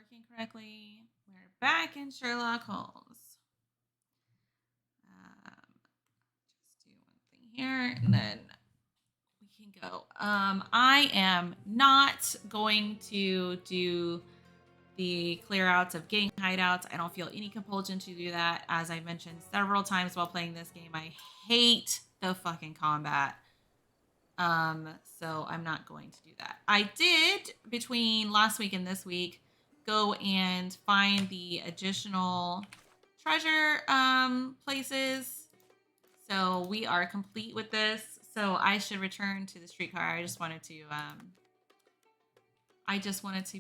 working correctly. We're back in Sherlock Holmes. Just do one thing here, and then we can go. I am not going to do the clear outs of gang hideouts. I don't feel any compulsion to do that. As I mentioned several times while playing this game, I hate the fucking combat. So I'm not going to do that. I did between last week and this week go and find the additional treasure places. So we are complete with this. So I should return to the streetcar. I just wanted to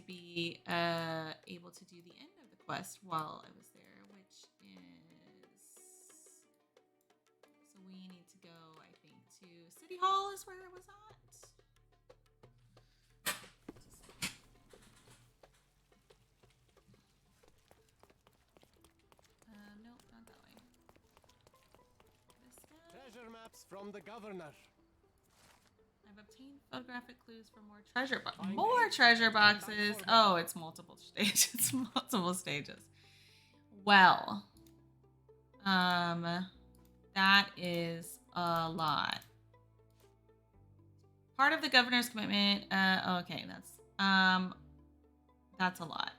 be able to do the end of the quest while I was there, which is so we need to go, I think, to City Hall is where it was at. Nope, not that way. This guy. Treasure maps from the governor. I've obtained photographic clues for more treasure boxes. More treasure boxes. Oh, it's multiple stages. It's multiple stages. Well, that is a lot. Part of the governor's commitment. Okay, that's a lot.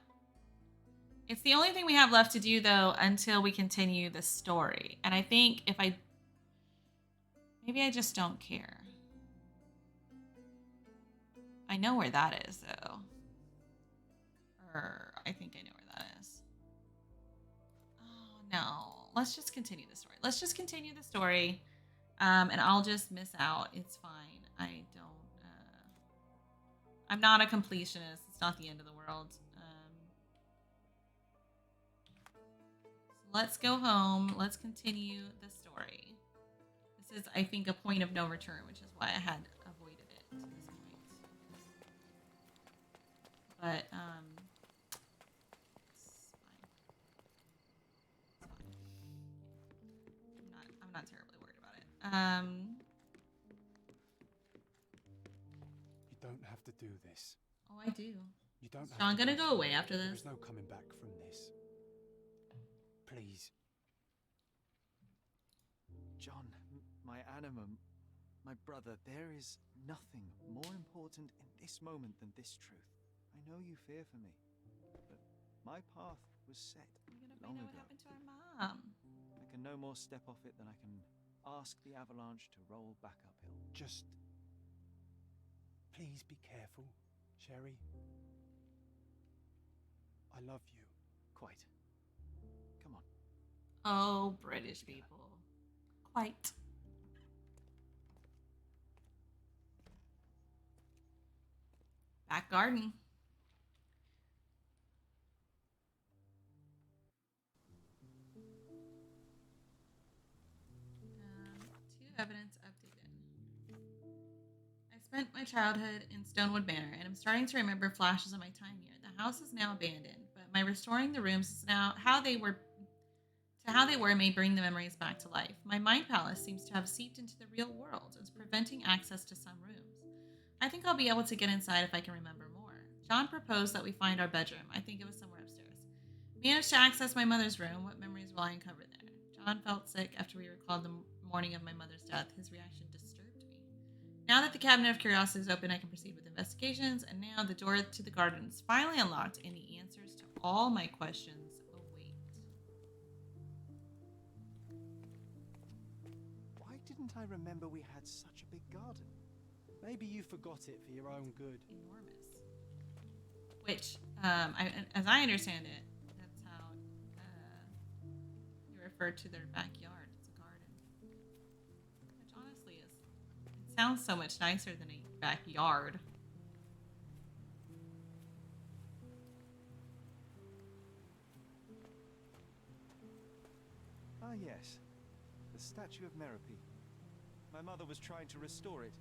It's the only thing we have left to do though until we continue the story. And I think maybe I just don't care. I know where that is, though. Or I think I know where that is. Oh, no. Let's just continue the story. Let's just continue the story. And I'll just miss out. It's fine. I'm not a completionist. It's not the end of the world. So let's go home. Let's continue the story. This is, I think, a point of no return, which is why I had avoided it to this point. But it's fine. It's fine. I'm not terribly worried about it. You don't have to do this. Oh, I do. You don't. Is Sean gonna go away after this? There's no coming back from this. Please. John, my animum, my brother, there is nothing more important in this moment than this truth. I know you fear for me, but my path was set We're gonna find out what happened to our mom. I can no more step off it than I can ask the avalanche to roll back uphill. Just please be careful, Sherry. I love you. Quite. Come on. Oh, British people. Quite. Back garden. To evidence updated. I spent my childhood in Stonewood Manor, and I'm starting to remember flashes of my time here. The house is now abandoned, but my restoring the rooms is now how they were may bring the memories back to life. My mind palace seems to have seeped into the real world and is preventing access to some rooms. I think I'll be able to get inside if I can remember more. John proposed that we find our bedroom. I think it was somewhere upstairs. We managed to access my mother's room. What memories will I uncover there? John felt sick after we recalled the morning of my mother's death. His reaction disturbed me. Now that the cabinet of curiosity is open, I can proceed with investigations, and now the door to the garden is finally unlocked, and the answers to all my questions await. Why didn't I remember we had such a big garden? Maybe you forgot it for your own good. Enormous. Which, as I understand it, that's how you refer to their backyard. It's a garden. Which honestly it sounds so much nicer than a backyard. Ah, yes. The statue of Merope. My mother was trying to restore it.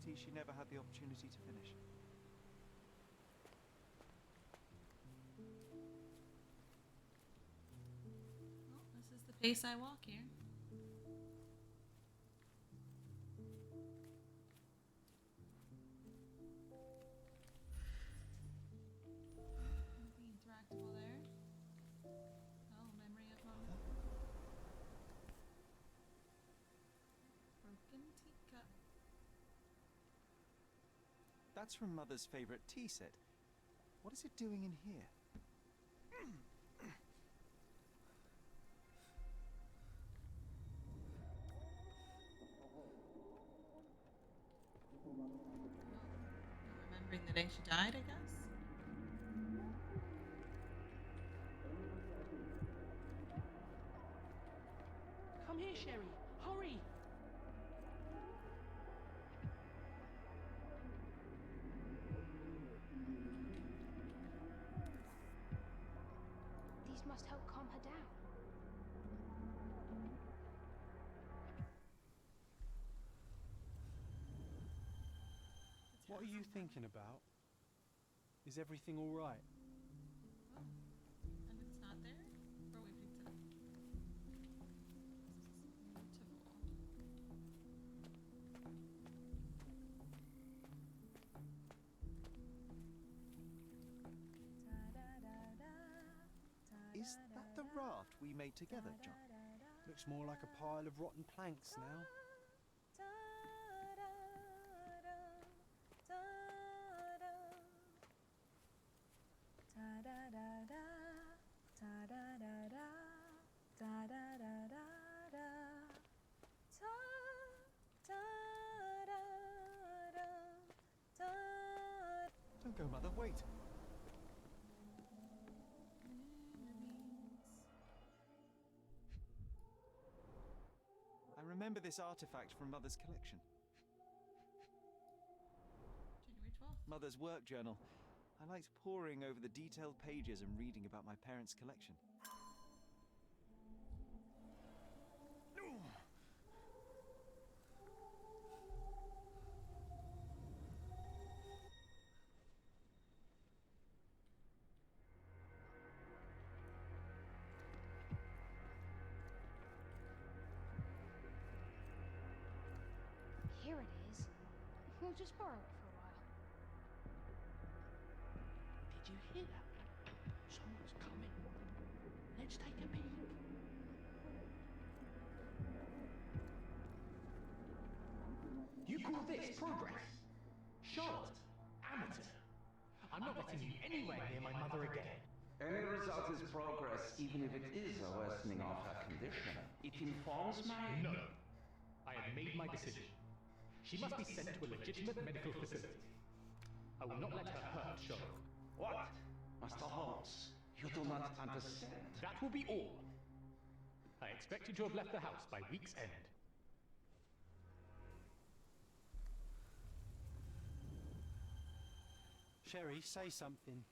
Pity she never had the opportunity to finish. Well, this is the pace I walk here. The That's from Mother's favorite tea set. What is it doing in here? Remembering the day she died, I guess. Come here, Sherry. Hurry. These must help calm her down. What are you thinking about? Is everything all right? Oh, and it's not there? Or we picked it up. This is beautiful. Is that the raft we made together, John? Looks more like a pile of rotten planks now. Don't go, Mother, wait. I remember this artifact from Mother's collection. January 12th. Mother's work journal. I liked poring over the detailed pages and reading about my parents' collection. Here it is. We'll just borrow it for a while. Did you hear that? Someone's coming. Let's take a peek. You call this progress? Charlotte, amateur. I'm not letting you anywhere near my mother again. Any result is progress, even if it is a worsening of her condition. It informs my... No. I have made my decision. She must be sent to a legitimate medical facility. I will not let her hurt Sherlock. What? Master Holmes, you do not understand. That will be all. I expect you to have left the house by week's end. Sherry, say something.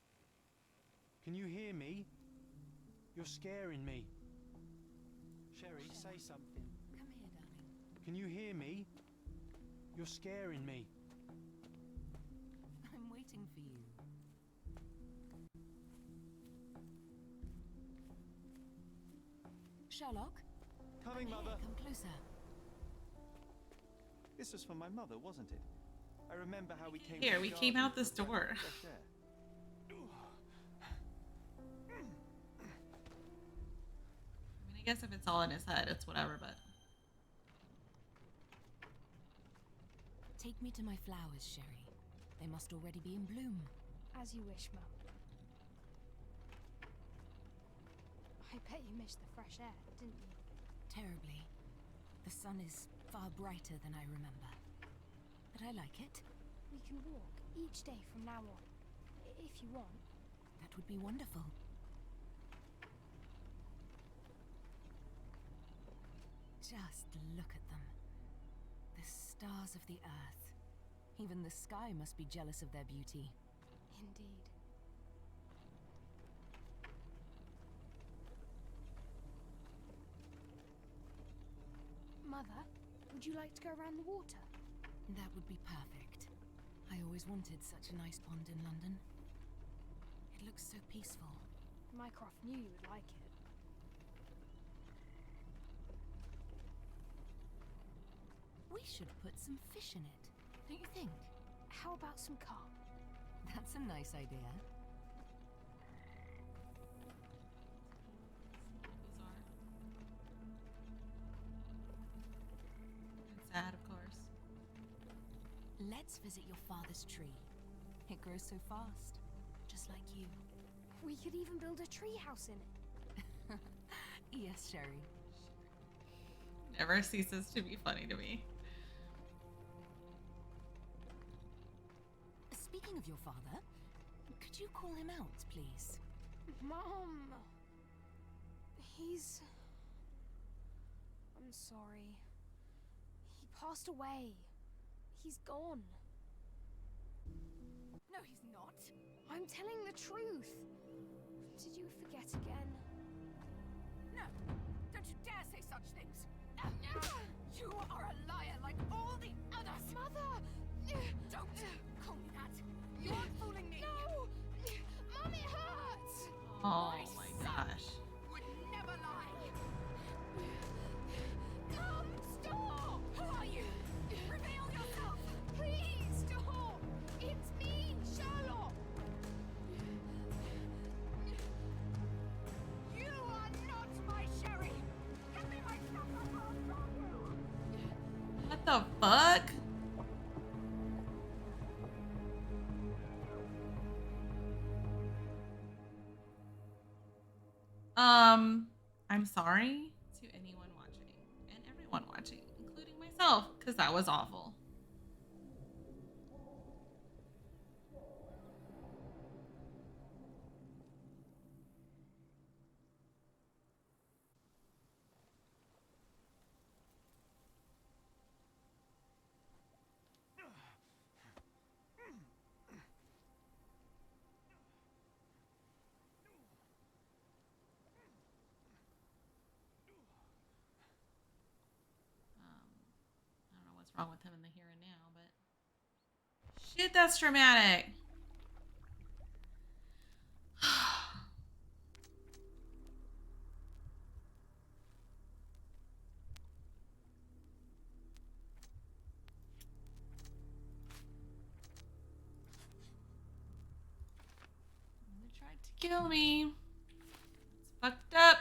Can you hear me? You're scaring me. Sherry, say something. Come here, darling. Can you hear me? You're scaring me. I'm waiting for you. Sherlock? Coming, Come Mother. here, come closer. This was for my mother, wasn't it? I remember how we came. Here, to the we came garden out this for a breath door. of fresh air. I mean, I guess if it's all in his head, it's whatever, but. Take me to my flowers, Sherry. They must already be in bloom. As you wish, Mum. I bet you missed the fresh air, didn't you? Terribly. The sun is far brighter than I remember. But I like it. We can walk each day from now on, if you want. That would be wonderful. Just look at them. The stars of the earth. Even the sky must be jealous of their beauty. Indeed. Mother, would you like to go around the water? That would be perfect. I always wanted such a nice pond in London. It looks so peaceful. Mycroft knew you would like it. We should put some fish in it, don't you think? How about some carp? That's a nice idea. Bizarre. And sad, of course. Let's visit your father's tree. It grows so fast, just like you. We could even build a treehouse in it. Yes, Sherry. Never ceases to be funny to me. Speaking of your father, could you call him out, please? Mom! He's... I'm sorry. He passed away. He's gone. No, he's not. I'm telling the truth. Did you forget again? No, don't you dare say such things. You are a liar like all the others. Mother! Don't call me that. You aren't fooling me. No! Mom, it hurts! Oh my gosh. Would never lie. Mom, stop! Who are you? Reveal yourself. Please stop! It's me, Sherlock! You are not my Sherry. Give me my stuff or I'll drop you. What the fuck? I'm sorry to anyone watching and everyone watching, including myself, because that was awful. I don't know what's wrong with him in the here and now, but shit, that's dramatic. They tried to kill me. It's fucked up.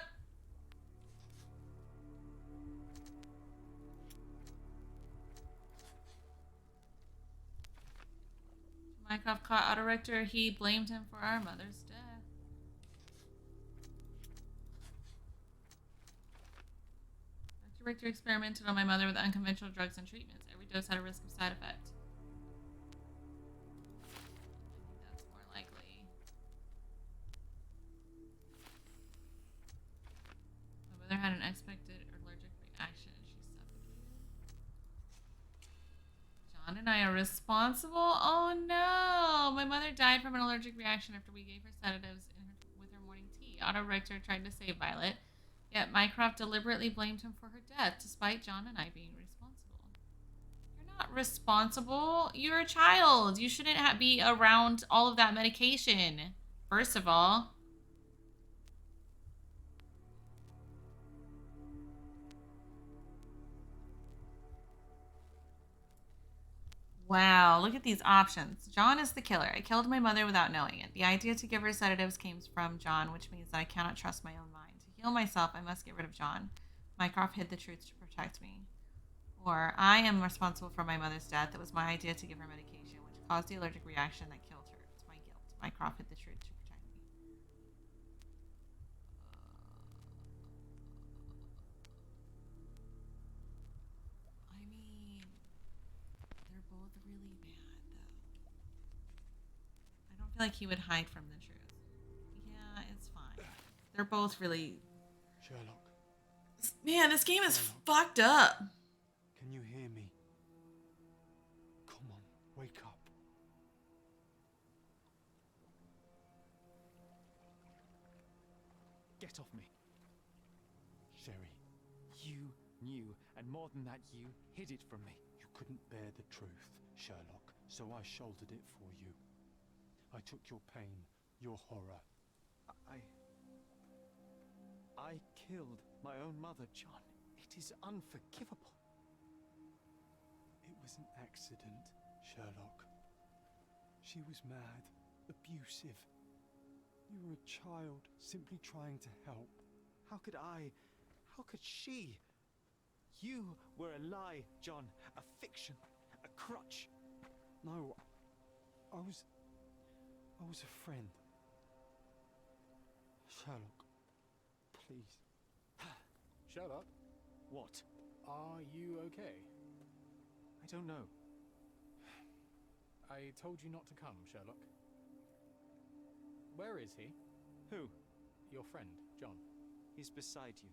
Mycroft caught Otto Richter. He blamed him for our mother's death. Dr. Richter experimented on my mother with unconventional drugs and treatments. Every dose had a risk of side effect. I think that's more likely. My mother had an unexpected allergic reaction and she suffocated. John and I are responsible? Oh no! My mother died from an allergic reaction after we gave her sedatives with her morning tea. Otto Richter tried to save Violet, yet Mycroft deliberately blamed him for her death, despite John and I being responsible. You're not responsible. You're a child. You shouldn't be around all of that medication, first of all. Wow, look at these options. John is the killer. I killed my mother without knowing it. The idea to give her sedatives came from John, which means that I cannot trust my own mind. To heal myself, I must get rid of John. Mycroft hid the truth to protect me. Or, I am responsible for my mother's death. It was my idea to give her medication, which caused the allergic reaction that killed her. It's my guilt. Mycroft hid the truth to protect me. I mean, they're both really bad, though. I don't feel like he would hide from the truth. Yeah, it's fine. They're both really... Sherlock, Man, this game is Sherlock. fucked up. can you hear me? Come on, wake up. Get off me. Sherry, You knew, and more than that, you hid it from me. you couldn't bear the truth, Sherlock, so I shouldered it for you. I took your pain, your horror. I killed my own mother, John. It is unforgivable. It was an accident, Sherlock. She was mad, abusive. You were a child, simply trying to help. How could I? How could she? You were a lie, John. A fiction. A crutch. No, I was was a friend. Sherlock, please. Sherlock, What? are you okay? I don't know. I told you not to come, Sherlock. Where is he? Who? Your friend, John. He's beside you.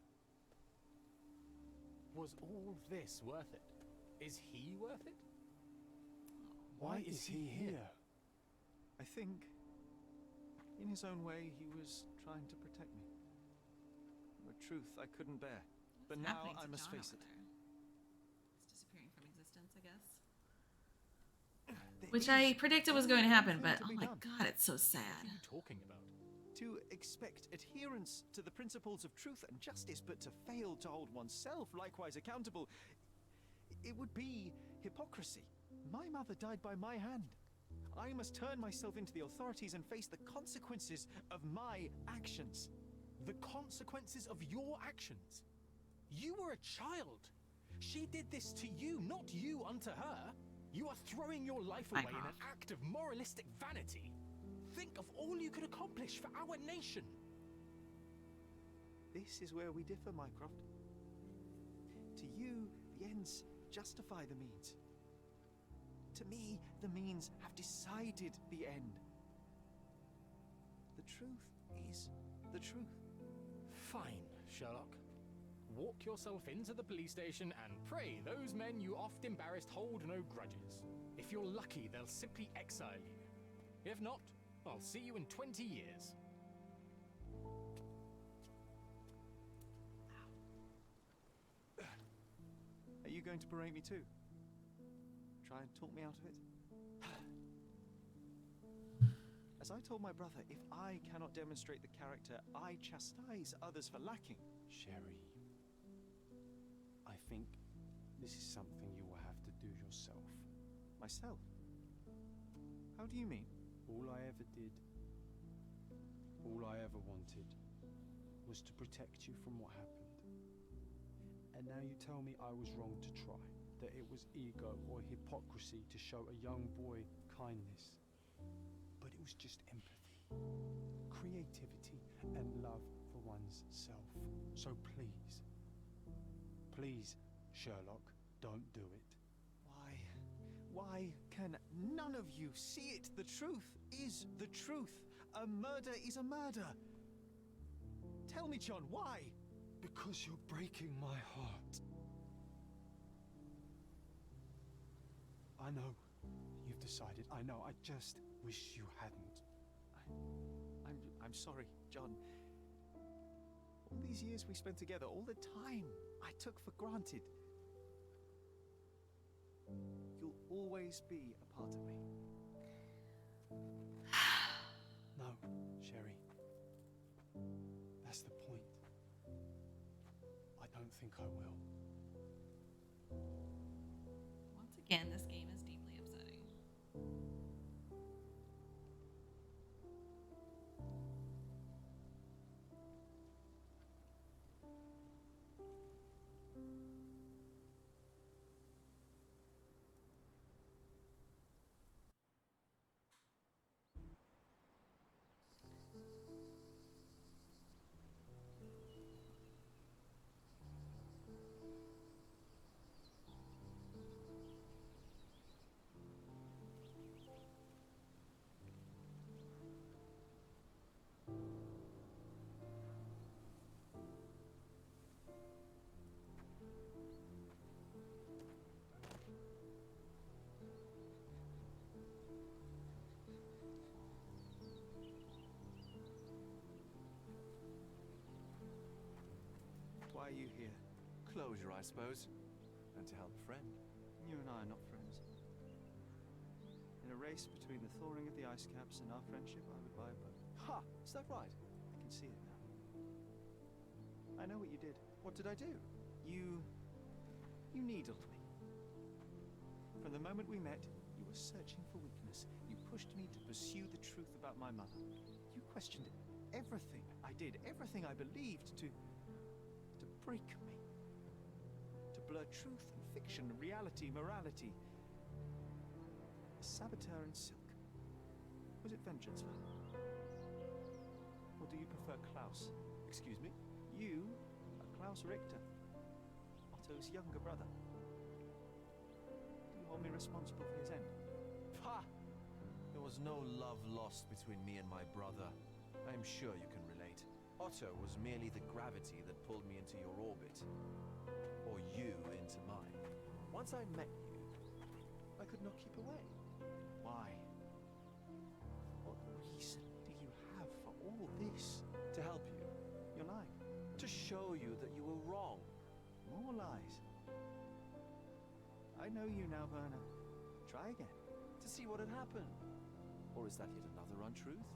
Was all this worth it? Is he worth it? Why is he here? I think, in his own way, he was trying to protect me. A truth I couldn't bear. But What's now happening I to must John face over it. there? He's disappearing from existence, I guess. There Which is I predicted was going to only happen, one thing but to oh be my done. god, it's so What sad. are you talking about? To expect adherence to the principles of truth and justice, but to fail to hold oneself likewise accountable, it would be hypocrisy. My mother died by my hand. I must turn myself into the authorities and face the consequences of my actions. The consequences of your actions? You were a child. She did this to you, not you unto her. You are throwing your life away in an act of moralistic vanity. Think of all you could accomplish for our nation. This is where we differ, Mycroft. To you, the ends justify the means. To me, the means have decided the end. The truth is the truth. Fine, Sherlock. Walk yourself into the police station and pray those men you oft embarrassed hold no grudges. If you're lucky, they'll simply exile you. If not, I'll see you in 20 years. Are you going to berate me too? Try and talk me out of it? As I told my brother, if I cannot demonstrate the character I chastise others for lacking. Sherry, I think this is something you will have to do yourself. Myself? How do you mean? All I ever did, all I ever wanted, was to protect you from what happened. And now you tell me I was wrong to try, that it was ego or hypocrisy to show a young boy kindness. But it was just empathy, creativity, and love for one's self. So please, please, Sherlock, don't do it. Why can none of you see it? The truth is the truth. A murder is a murder. Tell me, John, why? Because you're breaking my heart. I know you've decided. I know. I just wish you hadn't. I'm sorry, John. All these years we spent together, all the time I took for granted. You'll always be a part of me. No, Sherry. That's the point. I don't think I will. Once again, this game is deeply upsetting. Why are you here? Closure, I suppose. And to help a friend. You and I are not friends. In a race between the thawing of the ice caps and our friendship, I would buy a boat. Ha! Is that right? I can see it now. I know what you did. What did I do? You needled me. From the moment we met, you were searching for weakness. You pushed me to pursue the truth about my mother. You questioned everything I did, everything I believed, to break me. To blur truth and fiction, reality, morality. A saboteur in silk. Was it vengeful? Or do you prefer Klaus? Excuse me? You are Klaus Richter, Otto's younger brother. Do you hold me responsible for his end? Ha! There was no love lost between me and my brother. I am sure you can relate. Otto was merely the gravity that pulled me into your orbit. Or you into mine. Once I met you, I could not keep away. Why? What reason do you have for all this? To help you. You're lying. To show you that you were wrong. More lies. I know you now, Werner. Try again. To see what had happened. Or is that yet another untruth?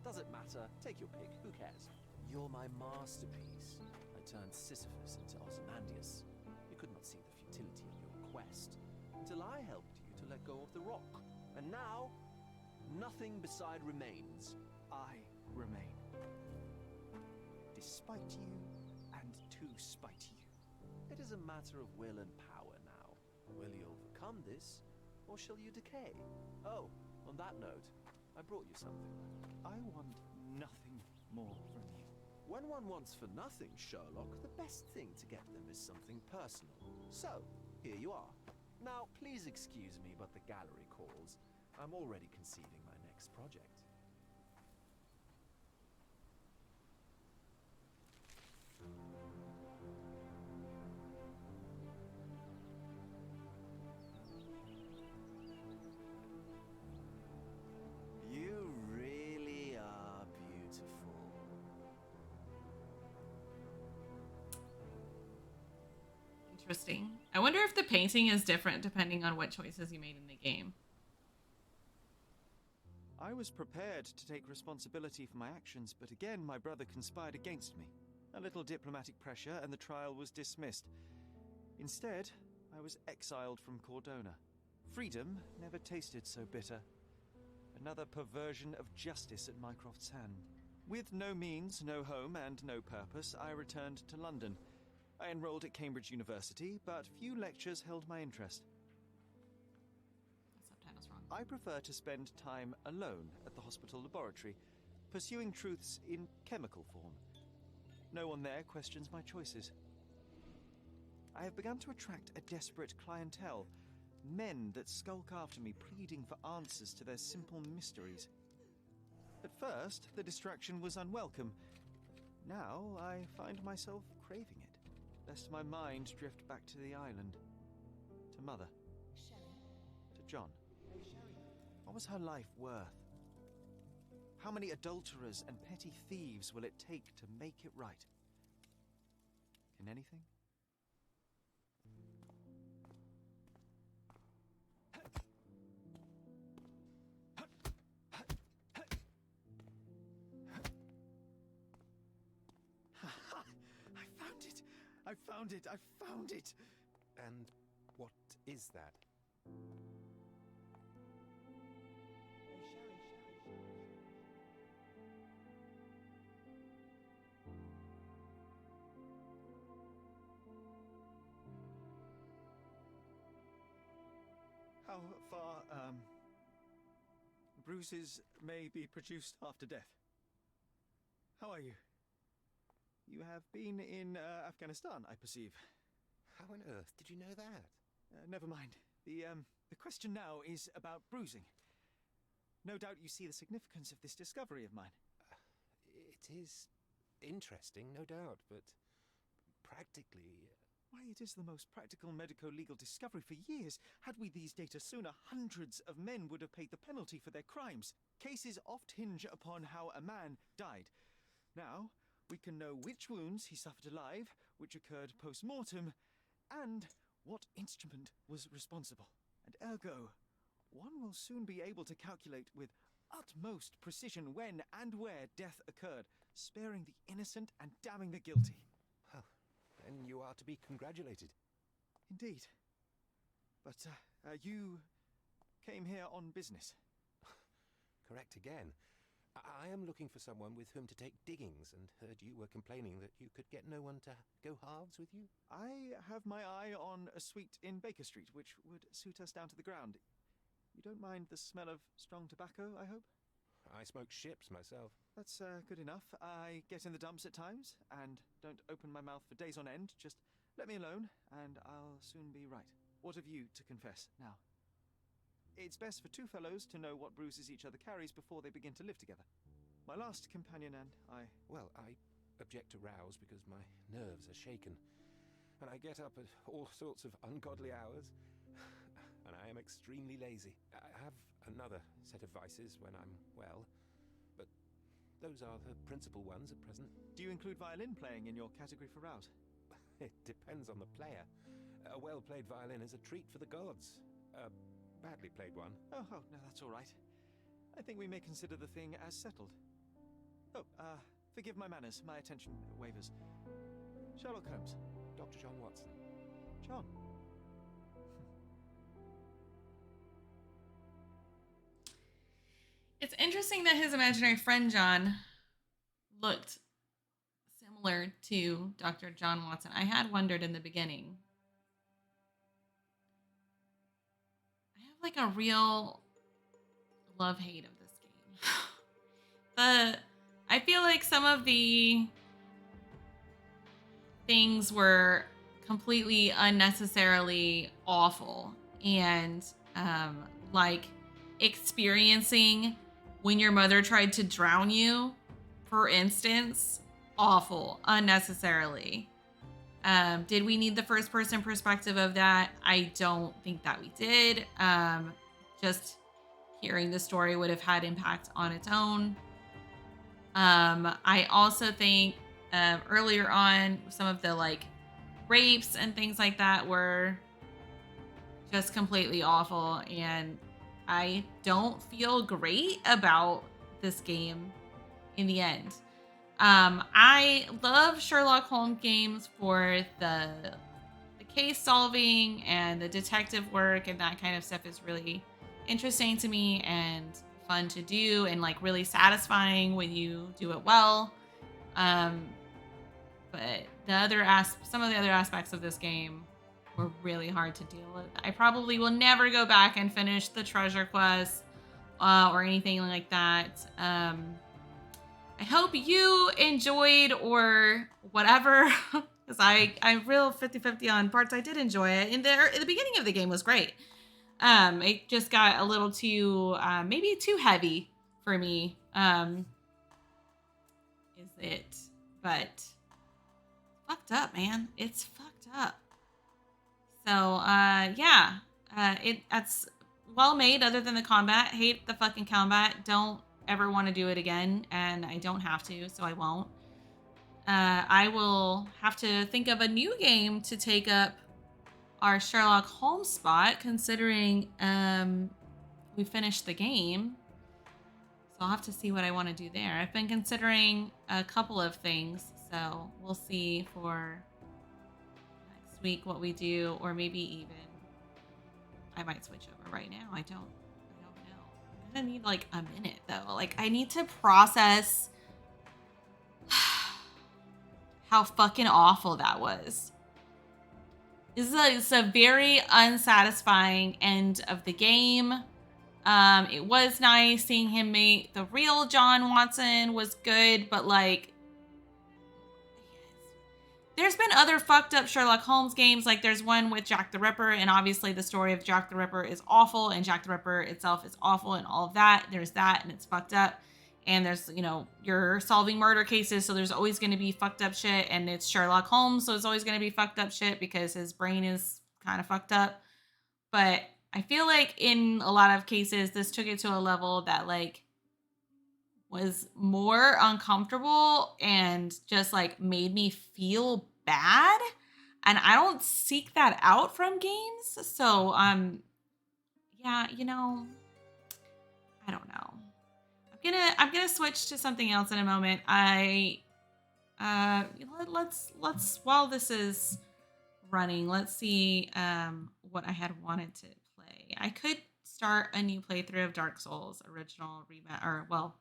Doesn't matter. Take your pick. Who cares? You're my masterpiece. I turned Sisyphus into Ozymandias. You could not see the futility of your quest until I helped you to let go of the rock. And now, nothing beside remains. I remain. Despite you, and to spite you. It is a matter of will and power now. Will you overcome this, or shall you decay? Oh, on that note, I brought you something. I want nothing more from you. When one wants for nothing, Sherlock, the best thing to get them is something personal. So, here you are. Now, please excuse me, but the gallery calls. I'm already conceiving my next project. You really are beautiful. Interesting. I wonder if the painting is different depending on what choices you made in the game. I was prepared to take responsibility for my actions, but again my brother conspired against me. A little diplomatic pressure and the trial was dismissed. Instead, I was exiled from Cordona. Freedom never tasted so bitter. Another perversion of justice at Mycroft's hand. With no means, no home, and no purpose, I returned to London. I enrolled at Cambridge University, but few lectures held my interest. The subtitle's wrong. I prefer to spend time alone at the hospital laboratory, pursuing truths in chemical form. No one there questions my choices. I have begun to attract a desperate clientele, men that skulk after me, pleading for answers to their simple mysteries. At first, the distraction was unwelcome. Now, I find myself craving it, lest my mind drift back to the island, to Mother, to John. What was her life worth? How many adulterers and petty thieves will it take to make it right? Can anything? I found it! And what is that? How far, bruises may be produced after death. How are you? You have been in Afghanistan, I perceive. How on earth did you know that? Never mind. The question now is about bruising. No doubt you see the significance of this discovery of mine. It is interesting, no doubt, but practically... Why, it is the most practical medico-legal discovery for years. Had we these data sooner, hundreds of men would have paid the penalty for their crimes. Cases oft hinge upon how a man died. Now, we can know which wounds he suffered alive, which occurred post-mortem, and what instrument was responsible. And ergo, one will soon be able to calculate with utmost precision when and where death occurred, sparing the innocent and damning the guilty. Well, then you are to be congratulated. Indeed. But, you came here on business. Correct again. I am looking for someone with whom to take diggings, and heard you were complaining that you could get no one to go halves with you. I have my eye on a suite in Baker Street, which would suit us down to the ground. You don't mind the smell of strong tobacco, I hope? I smoke ships myself. That's good enough. I get in the dumps at times and don't open my mouth for days on end. Just let me alone and I'll soon be right. What have you to confess now? It's best for two fellows to know what bruises each other carries before they begin to live together. My last companion and I... Well, I object to rows because my nerves are shaken. And I get up at all sorts of ungodly hours. And I am extremely lazy. I have another set of vices when I'm well. But those are the principal ones at present. Do you include violin playing in your category for rouse? It depends on the player. A well-played violin is a treat for the gods. A badly played one. Oh, no, that's all right. I think we may consider the thing as settled. Oh, forgive my manners. My attention wavers. Sherlock Holmes. Dr. John Watson. John. It's interesting that his imaginary friend John looked similar to Dr. John Watson. I had wondered in the beginning. I have like a real love-hate of this game. I feel like some of the things were completely unnecessarily awful, and like experiencing when your mother tried to drown you, for instance, awful, unnecessarily. Did we need the first person perspective of that? I don't think that we did. Just hearing the story would have had impact on its own. I also think earlier on, some of the like rapes and things like that were just completely awful, and I don't feel great about this game in the end. I love Sherlock Holmes games for the case solving and the detective work, and that kind of stuff is really interesting to me and fun to do, and like really satisfying when you do it well. But some of the other aspects of this game were really hard to deal with. I probably will never go back and finish the treasure quest or anything like that. I hope you enjoyed or whatever, because I'm real 50-50 on parts. I did enjoy it. In the beginning of the game was great. It just got a little too, maybe too heavy for me. Is it? But fucked up, man. It's fucked up. So, yeah, that's well made other than the combat. Hate the fucking combat. Don't ever want to do it again, and I don't have to, so I won't. I will have to think of a new game to take up our Sherlock Holmes spot, considering we finished the game. So I'll have to see what I want to do there. I've been considering a couple of things, so we'll see for next week what we do, or maybe even I might switch over right now. I don't know. I'm gonna need like a minute though. Like I need to process how fucking awful that was. It's a very unsatisfying end of the game. It was nice seeing him make the real John Watson was good, but like there's been other fucked up Sherlock Holmes games. Like there's one with Jack the Ripper, and obviously the story of Jack the Ripper is awful, and Jack the Ripper itself is awful, and all of that. There's that, and it's fucked up. And there's, you're solving murder cases, so there's always going to be fucked up shit, and it's Sherlock Holmes, so it's always going to be fucked up shit because his brain is kind of fucked up. But I feel like in a lot of cases, this took it to a level that like was more uncomfortable and just like made me feel bad. And I don't seek that out from games. So, yeah, I don't know. I'm gonna switch to something else in a moment. Let's while this is running, let's see what I had wanted to play. I could start a new playthrough of Dark Souls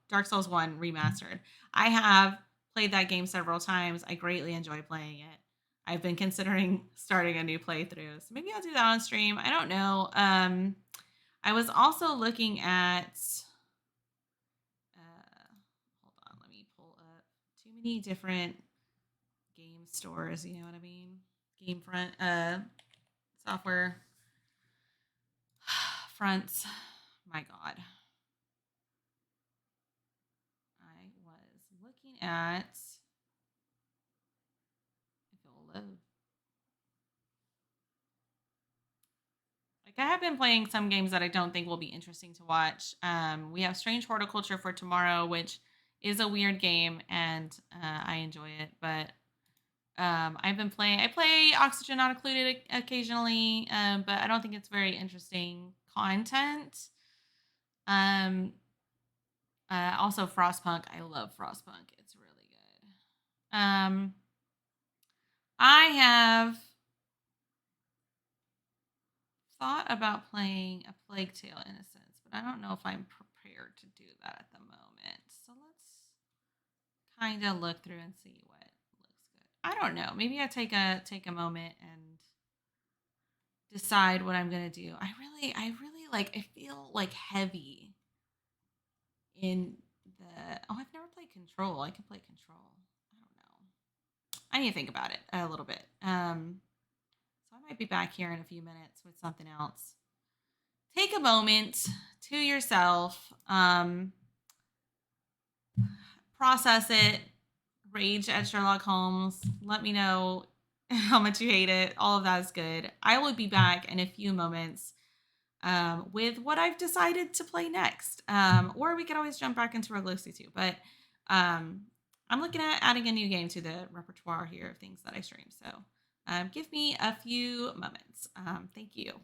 Dark Souls 1 remastered. I have played that game several times. I greatly enjoy playing it. I've been considering starting a new playthrough, so maybe I'll do that on stream. I don't know. I was also looking at pull up. Too many different game stores, you know what I mean? Game front software fronts. My God. I was looking at if it'll load. Like I have been playing some games that I don't think will be interesting to watch. We have Strange Horticulture for tomorrow, which is a weird game, and I enjoy it. But I've been playing. I play Oxygen Not Included occasionally, but I don't think it's very interesting content. Also Frostpunk. I love Frostpunk. It's really good. I have thought about playing A Plague Tale: Innocence, but I don't know if I'm prepared to do that at the moment. So let's kind of look through and see what looks good. I don't know. Maybe I take a moment and decide what I'm gonna do. I really like. I feel like heavy in the. Oh, I've never played Control. I can play Control. I don't know. I need to think about it a little bit. So I might be back here in a few minutes with something else. Take a moment to yourself. Process it. Rage at Sherlock Holmes. Let me know how much you hate it. All of that is good. I will be back in a few moments with what I've decided to play next. Or we could always jump back into Roglosi too. But I'm looking at adding a new game to the repertoire here of things that I stream. So give me a few moments. Thank you.